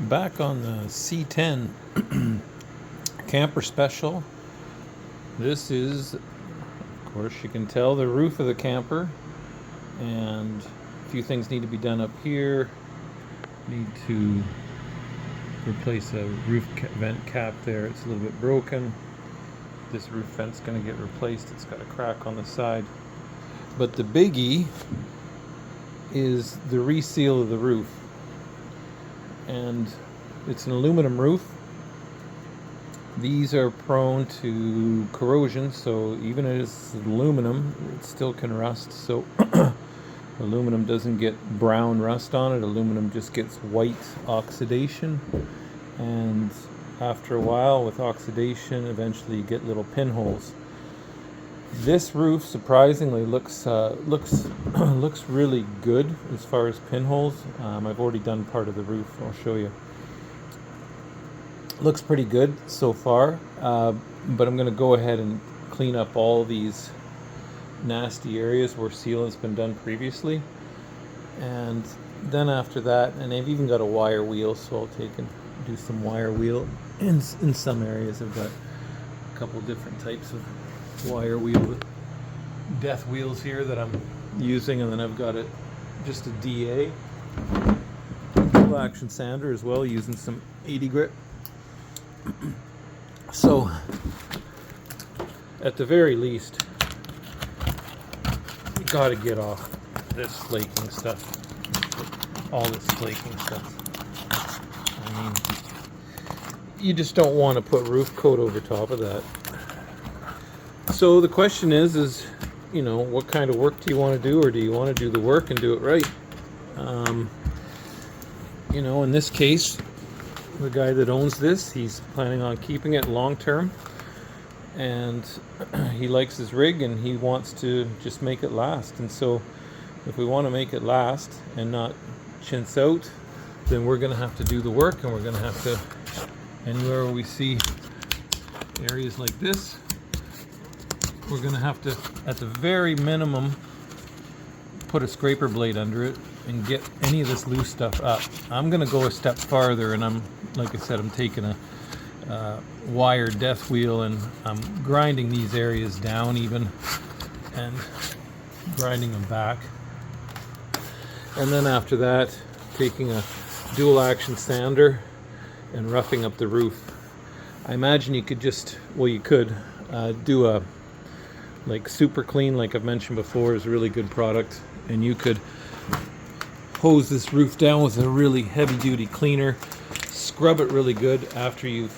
Back on the C10 Camper Special. This is, of course, you can tell the roof of the camper, and a few things need to be done up here. Need to replace a roof vent cap there. It's a little bit broken. This roof vent's going to get replaced. It's got a crack on the side. But the biggie is the reseal of the roof. And it's an aluminum roof. These are prone to corrosion, so even as aluminum, it still can rust. So aluminum doesn't get brown rust on it. Aluminum just gets white oxidation, and after a while with oxidation, eventually you get little pinholes. This roof surprisingly looks really good as far as pinholes. I've already done part of the roof. I'll show you. Looks pretty good so far, but I'm going to go ahead and clean up all these nasty areas where sealant's been done previously, and then after that, and I've even got a wire wheel, so I'll take and do some wire wheel in some areas. I've got a couple different types of wire wheel, death wheels here that I'm using, and then I've got just a DA dual action sander as well, using some 80 grit. So at the very least, you got to get off this flaking stuff, all this flaking stuff. I mean, you just don't want to put roof coat over top of that. So the question is, you know, what kind of work do you want to do, or do you want to do the work and do it right? You know, in this case, the guy that owns this, he's planning on keeping it long term, and he likes his rig and he wants to just make it last. And so if we want to make it last and not chintz out, then we're going to have to do the work, and we're going to have to, anywhere where we see areas like this, we're going to have to, at the very minimum, put a scraper blade under it and get any of this loose stuff up. I'm going to go a step farther, and like I said, I'm taking a wire death wheel, and I'm grinding these areas down even, and grinding them back. And then after that, taking a dual action sander and roughing up the roof. I imagine you could just, well, you could do a Super Clean, like I've mentioned before, is a really good product, and you could hose this roof down with a really heavy duty cleaner, scrub it really good after you've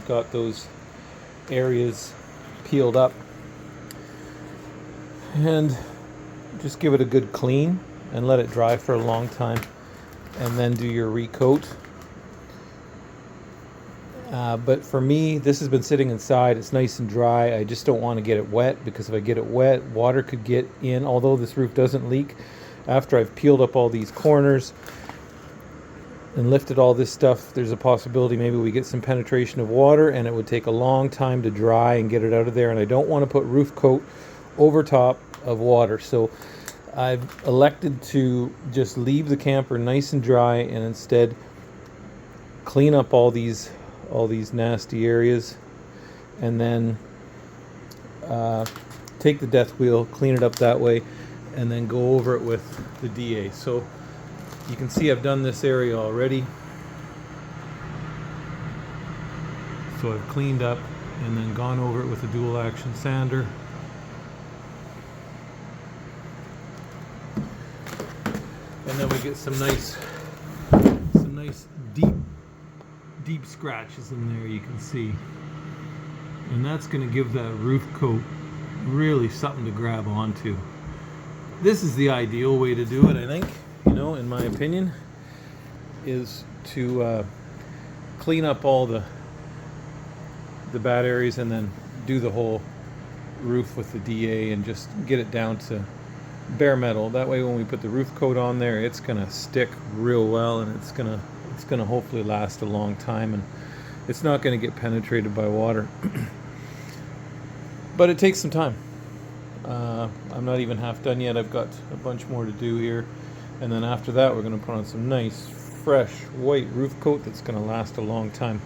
got those areas peeled up, and just give it a good clean and let it dry for a long time, and then do your recoat. But for me, this has been sitting inside. It's nice and dry. I just don't want to get it wet, because if I get it wet, water could get in. Although this roof doesn't leak, after I've peeled up all these corners and lifted all this stuff, there's a possibility maybe we get some penetration of water, and it would take a long time to dry and get it out of there. And I don't want to put roof coat over top of water. So I've elected to just leave the camper nice and dry, and instead clean up all these nasty areas, and then take the death wheel, clean it up that way, and then go over it with the DA. So you can see I've done this area already. So I've cleaned up and then gone over it with a dual action sander. And then we get some nice deep scratches in there, you can see, and that's going to give that roof coat really something to grab onto. This is the ideal way to do it, I think, you know, in my opinion, is to clean up all the bad areas, and then do the whole roof with the DA and just get it down to bare metal. That way when we put the roof coat on there, it's going to stick real well, and it's going to hopefully last a long time, and it's not going to get penetrated by water. But it takes some time. I'm not even half done yet. I've got a bunch more to do here, and then after that we're going to put on some nice fresh white roof coat that's going to last a long time.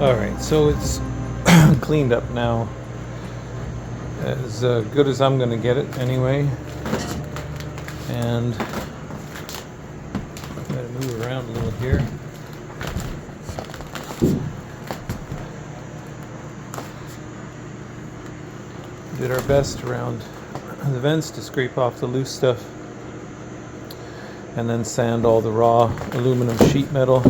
Alright, so it's cleaned up now. As good as I'm going to get it anyway. And I'm going to move around a little here. Did our best around the vents to scrape off the loose stuff and then sand all the raw aluminum sheet metal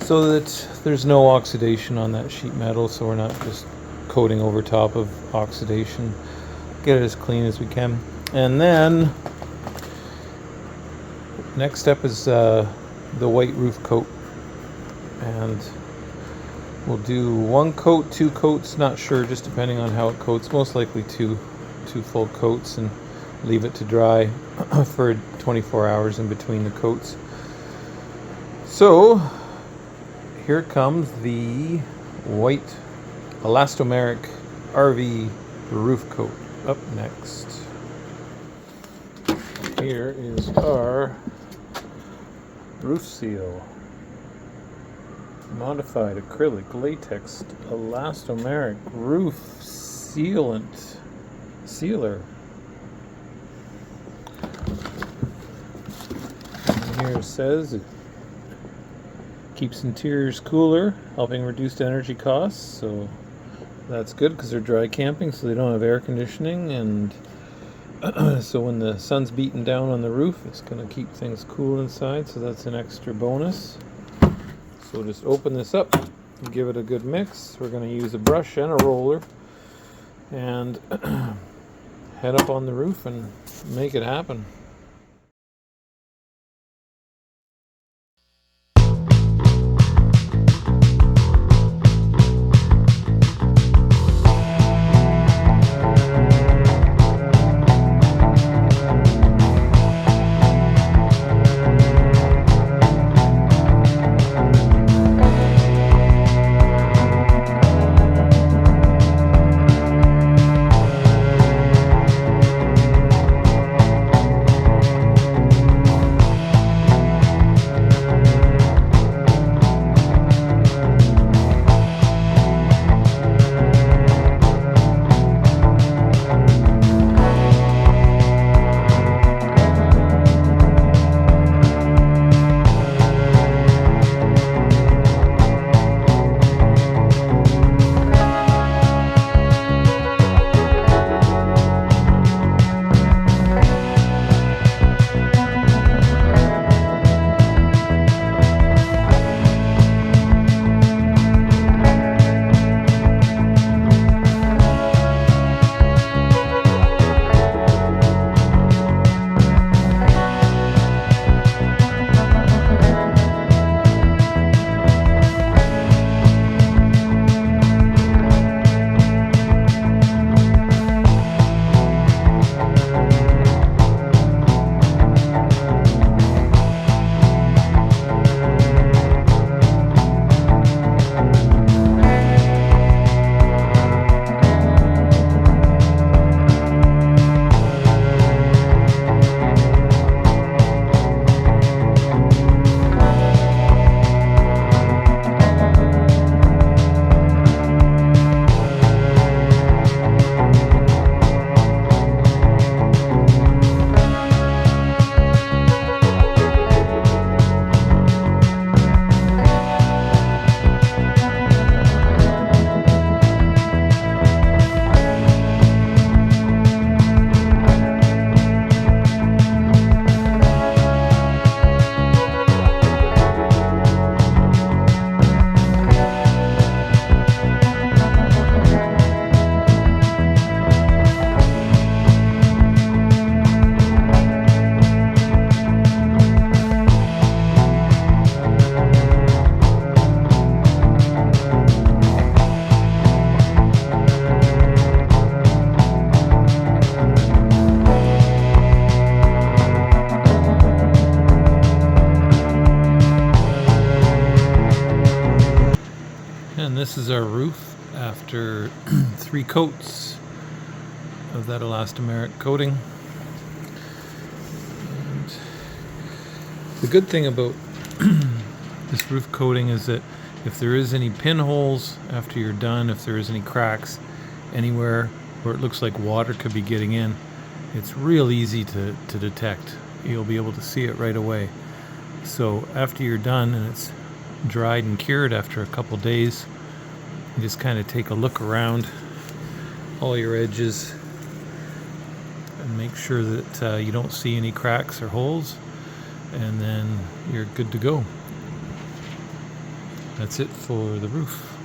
so that there's no oxidation on that sheet metal, so we're not just coating over top of oxidation. Get it as clean as we can. And then next step is the white roof coat, and we'll do 1 coat, 2 coats, not sure, just depending on how it coats. Most likely two full coats, and leave it to dry for 24 hours in between the coats. So here comes the white elastomeric RV roof coat up next. Here is our roof seal. Modified acrylic latex elastomeric roof sealer. And here it says it keeps interiors cooler, helping reduce energy costs. So that's good because they're dry camping, so they don't have air conditioning, and so when the sun's beating down on the roof, it's going to keep things cool inside. So that's an extra bonus. So just open this up and give it a good mix. We're going to use a brush and a roller and head up on the roof and make it happen. And this is our roof after 3 coats of that elastomeric coating. And the good thing about this roof coating is that if there is any pinholes after you're done, if there is any cracks anywhere where it looks like water could be getting in, it's real easy to detect. You'll be able to see it right away. So after you're done and it's dried and cured after a couple days, you just kind of take a look around all your edges and make sure that you don't see any cracks or holes, and then you're good to go. That's it for the roof.